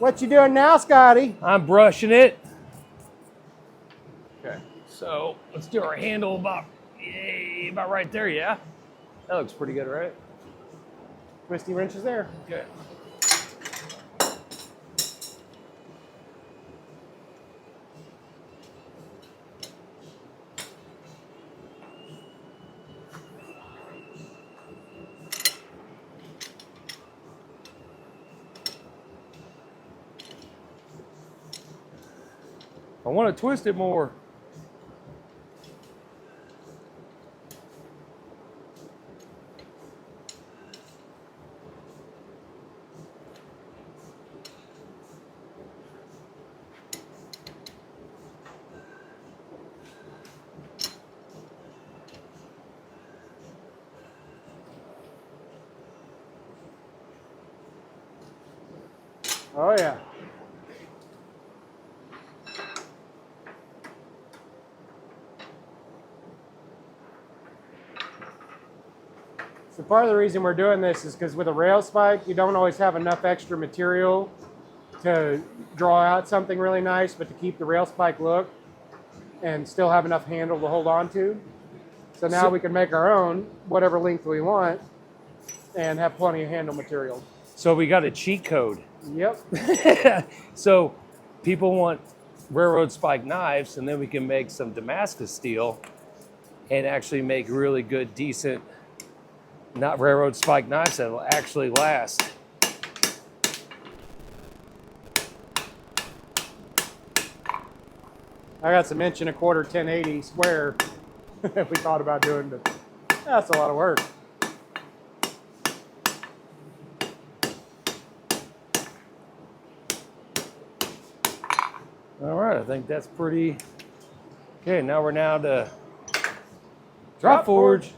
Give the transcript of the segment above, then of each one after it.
What you doing now, Scotty? I'm brushing it. Okay, so let's do our handle about right there, yeah? That looks pretty good, right? Twisty wrench is there. Okay. I want to twist it more. Oh yeah. So part of the reason we're doing this is because with a rail spike, you don't always have enough extra material to draw out something really nice, but to keep the rail spike look and still have enough handle to hold on to. So now we can make our own, whatever length we want, and have plenty of handle material. So we got a cheat code. Yep. So people want railroad spike knives, and then we can make some Damascus steel and actually make really good, decent, not railroad spike knives that will actually last. I got some 1 1/4 1080 square that we thought about doing, but that's a lot of work. All right, I think that's pretty. Okay, now we're now to drop forge.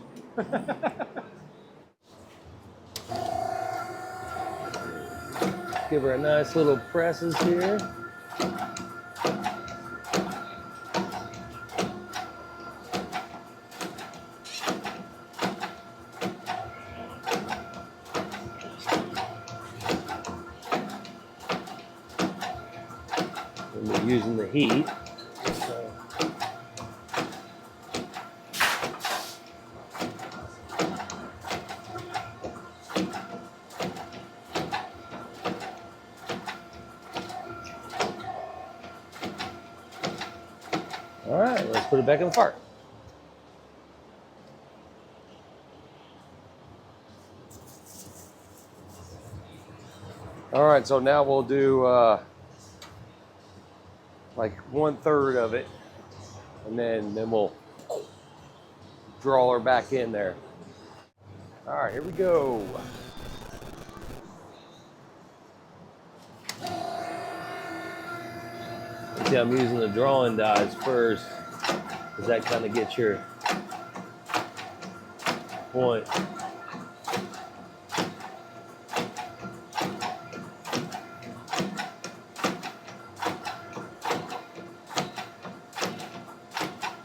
Give her a nice little presses here. And we're using the heat. So. All right, let's put it back in the part. All right, so now we'll do like 1/3 of it, and then we'll draw her back in there. All right, here we go. See, I'm using the drawing dies first, because that kind of gets your point.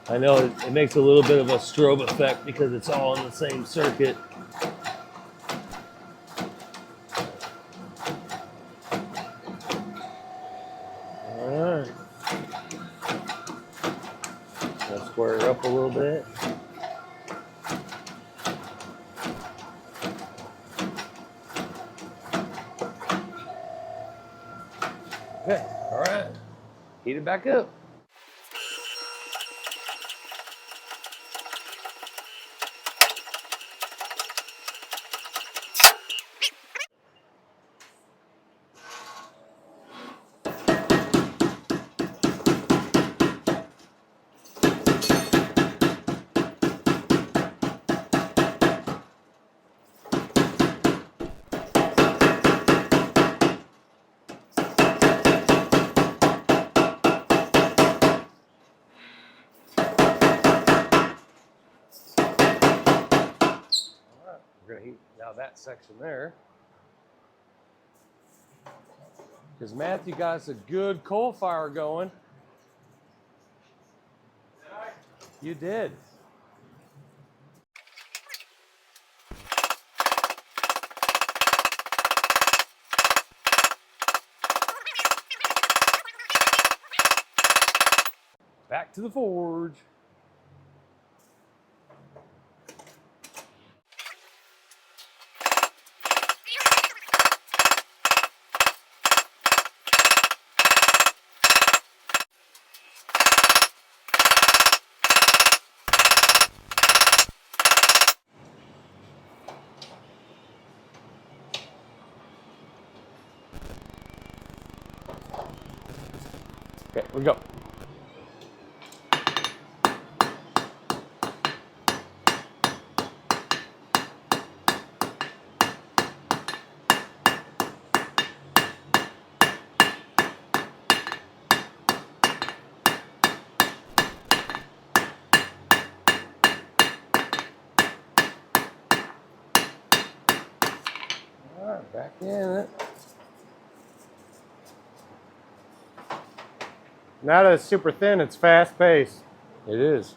I know it makes a little bit of a strobe effect because it's all in the same circuit. All right. I'll square her up a little bit. Okay, all right. Heat it back up. We're gonna heat now that section there. Because Matthew got us a good coal fire going. You did. Back to the forge. Okay, here we go. All right, back in it. Now that it's super thin, it's fast paced. It is.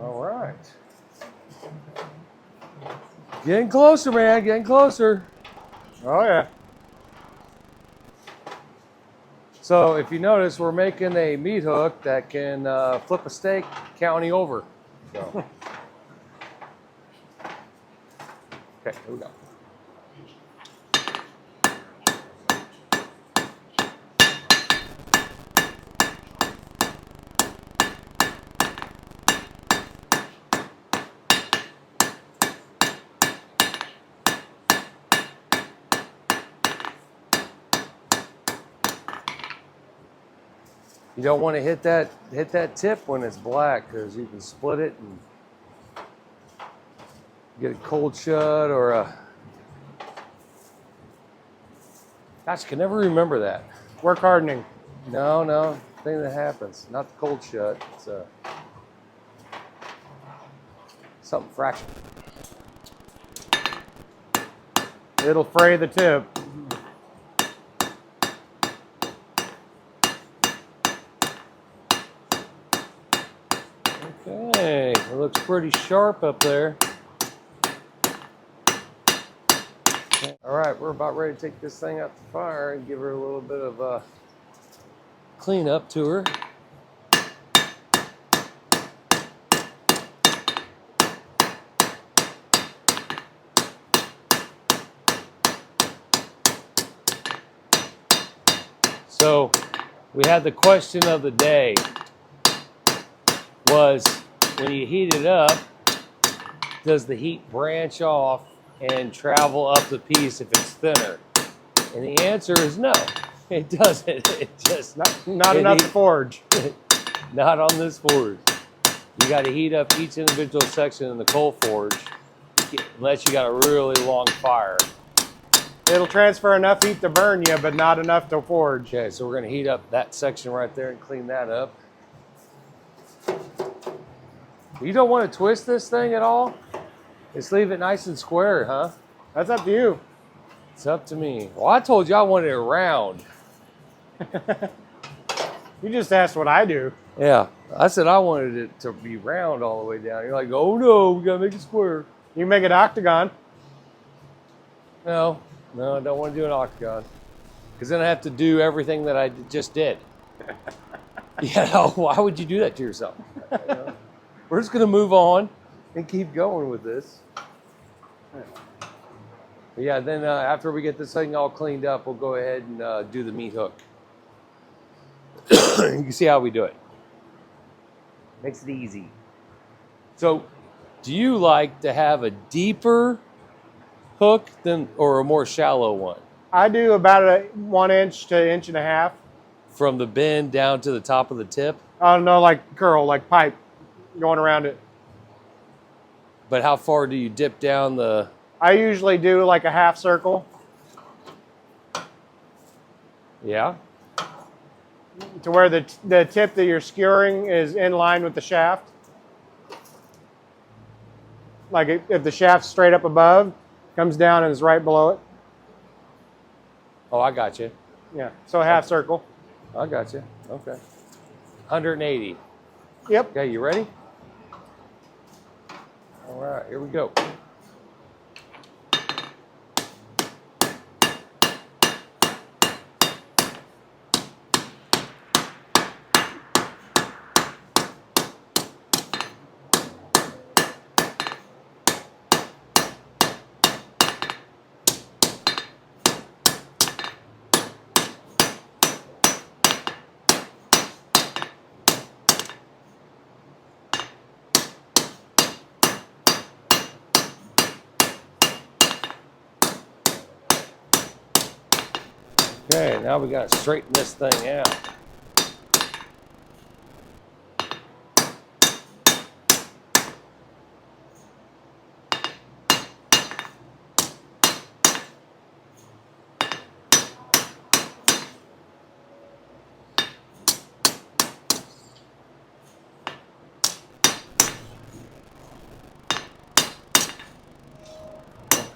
All right. Getting closer, man. Getting closer. Oh yeah. So if you notice, we're making a meat hook that can flip a steak county over. So. Okay, here we go. You don't want to hit that tip when it's black because you can split it and get a cold shut or a. Gosh, I can never remember that. Work hardening. No, thing that happens. Not the cold shut. It's something fraction. It'll fray the tip. Okay, it looks pretty sharp up there. Okay. All right, we're about ready to take this thing out the fire and give her a little bit of clean up to her. So we had the question of the day was, when you heat it up, does the heat branch off and travel up the piece if it's thinner? And the answer is no, it doesn't. It just Not enough to forge. Not on this forge. You got to heat up each individual section in the coal forge, unless you got a really long fire. It'll transfer enough heat to burn you, but not enough to forge. Okay, so we're going to heat up that section right there and clean that up. You don't want to twist this thing at all? Just leave it nice and square, huh? That's up to you. It's up to me. Well, I told you I wanted it round. You just asked what I do. Yeah, I said I wanted it to be round all the way down. You're like, oh no, we got to make it square. You make it octagon. No, I don't want to do an octagon. Because then I have to do everything that I just did. Why would you do that to yourself? We're just going to move on and keep going with this. But yeah, then after we get this thing all cleaned up, we'll go ahead and do the meat hook. You can see how we do it. Makes it easy. So, do you like to have a deeper hook or a more shallow one? I do about a 1 inch to 1.5 inches. From the bend down to the top of the tip? Oh no, like curl, like pipe going around it. But how far do you dip down the... I usually do like a half circle Yeah. to where the tip that you're skewering is in line with the shaft. Like if the shaft's straight up above, comes down and is right below it. Oh, I got you. Yeah, so a half circle. I got you. Okay. 180. Yep. Okay, you ready? All right, here we go. Okay, now we got to straighten this thing out.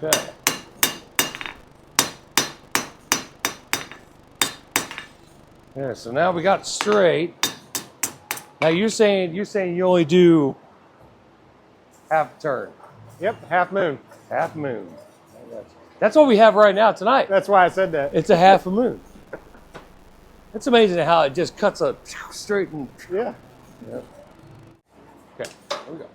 Okay. Yeah, so now we got straight. Now you're saying you only do half turn, Yep, half moon. half moon. I got you. That's what we have right now tonight. That's why I said that. It's a half a moon. It's amazing how it just cuts a straight and. Yeah. Yep. Okay, here we go.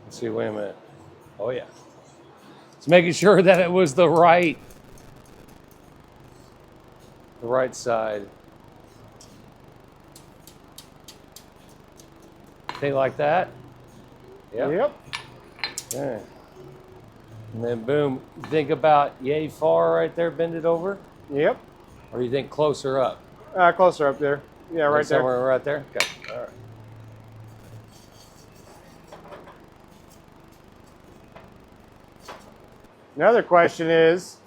Let's see, wait a minute. Oh yeah. It's making sure that it was the right side. Thing like that. Yep. Yep. Okay. And then boom. You think about yay far right there, bend it over, Yep. or you think closer up? Closer up there. Yeah, right there. Somewhere right there. Okay. All right. Another question is,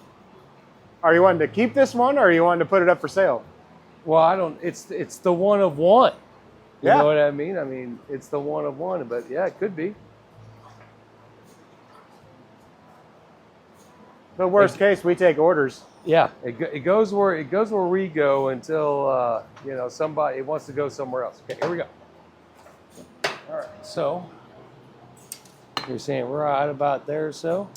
are you wanting to keep this one or are you wanting to put it up for sale? Well, I don't. It's the one of one. You Yeah. know what I mean? I mean, it's the one of one. But yeah, it could be. But worst case, we take orders. Yeah, it goes where we go until you know, somebody wants to go somewhere else. Okay, here we go. All right, so you're saying right about there or so.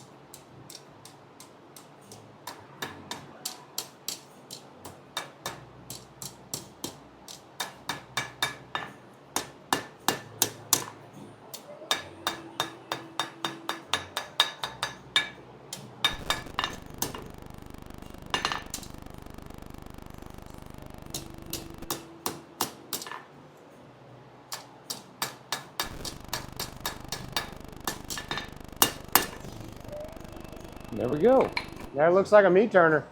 There we go. That looks like a meat turner.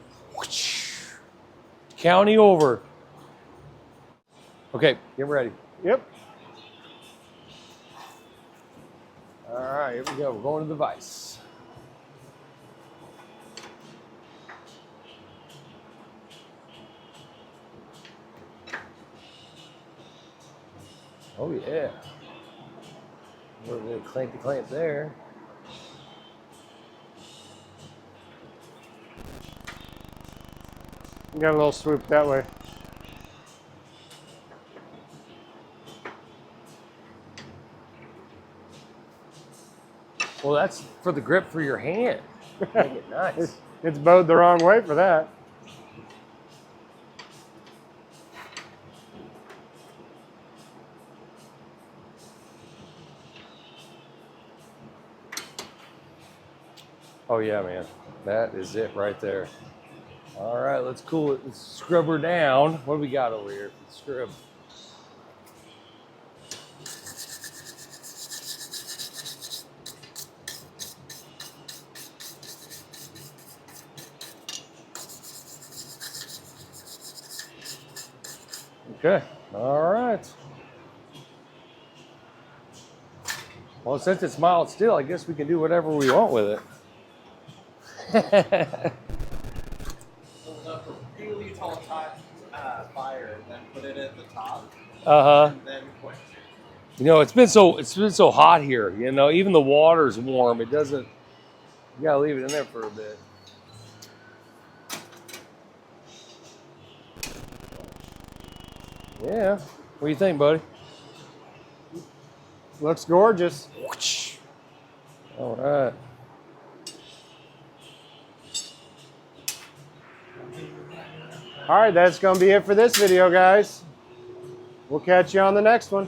County over. Okay, get ready. Yep. All right, here we go. We're going to the vise. Oh yeah. We're going to clamp the clamp there. Got a little swoop that way. Well, that's for the grip for your hand. Make it nice. It's bowed the wrong way for that. Oh yeah, man. That is it right there. All right, let's cool it. Let's scrub her down. What do we got over here? Scrub. Okay. All right. Well, since it's mild still, I guess we can do whatever we want with it. Hold up a really tall fire and then put it at the top Uh-huh. and then quench it. You know, it's been so hot here. You know, even the water's warm. It doesn't. You gotta leave it in there for a bit. Yeah. What do you think, buddy? Looks gorgeous. All right. All right, that's going to be it for this video, guys. We'll catch you on the next one.